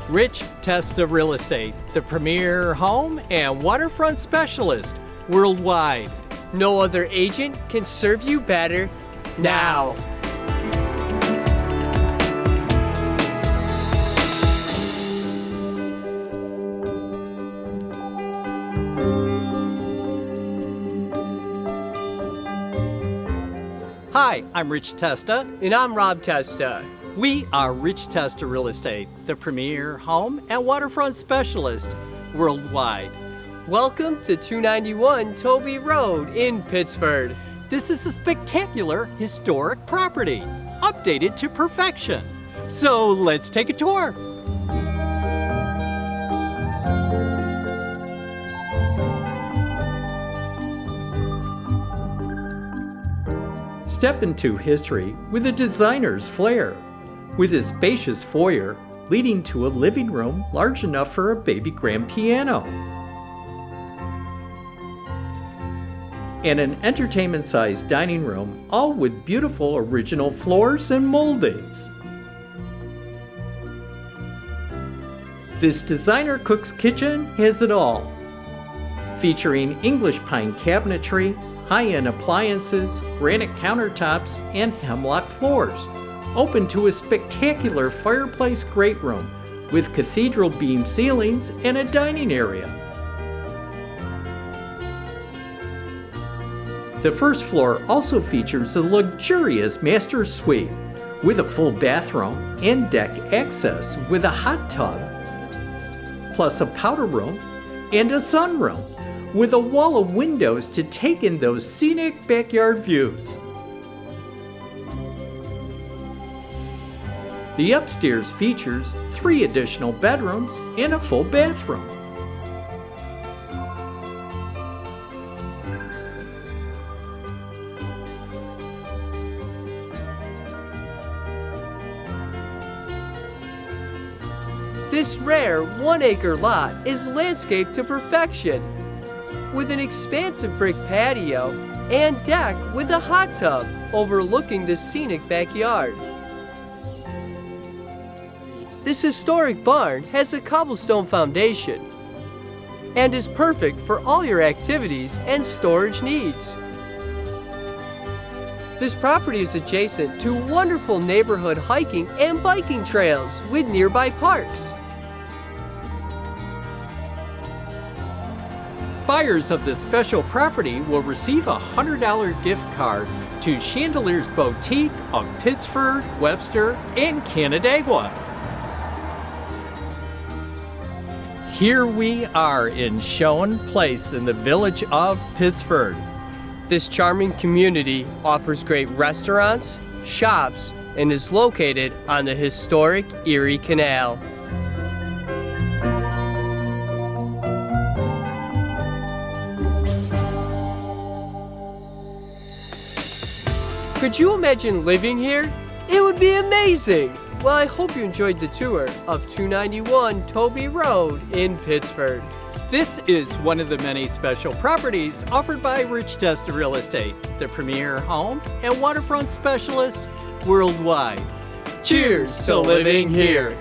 Rich Testa Real Estate, the premier home and waterfront specialist worldwide. No other agent can serve you better now. Hi, I'm Rich Testa. And I'm Rob Testa. We are Rich Testa Real Estate, the premier home and waterfront specialist worldwide. Welcome to 291 Tobey Road in Pittsford. This is a spectacular historic property, updated to perfection. So let's take a tour. Step into history with a designer's flair, with a spacious foyer leading to a living room large enough for a baby grand piano, and an entertainment-sized dining room, all with beautiful original floors and moldings. This designer cook's kitchen has it all, featuring English pine cabinetry, high-end appliances, granite countertops, and hemlock floors, open to a spectacular fireplace great room with cathedral beam ceilings and a dining area. The first floor also features a luxurious master suite with a full bathroom and deck access with a hot tub, plus a powder room and a sunroom with a wall of windows to take in those scenic backyard views. The upstairs features 3 additional bedrooms and a full bathroom. This rare 1-acre lot is landscaped to perfection, with an expansive brick patio and deck with a hot tub overlooking the scenic backyard. This historic barn has a cobblestone foundation and is perfect for all your activities and storage needs. This property is adjacent to wonderful neighborhood hiking and biking trails with nearby parks. Buyers of this special property will receive a $100 gift card to Chandelier's Boutique of Pittsford, Webster, and Canandaigua. Here we are in Schoen Place in the village of Pittsford. This charming community offers great restaurants, shops, and is located on the historic Erie Canal. Could you imagine living here? It would be amazing! Well, I hope you enjoyed the tour of 291 Tobey Road in Pittsford. This is one of the many special properties offered by Rich Testa Real Estate, the premier home and waterfront specialist worldwide. Cheers to living here!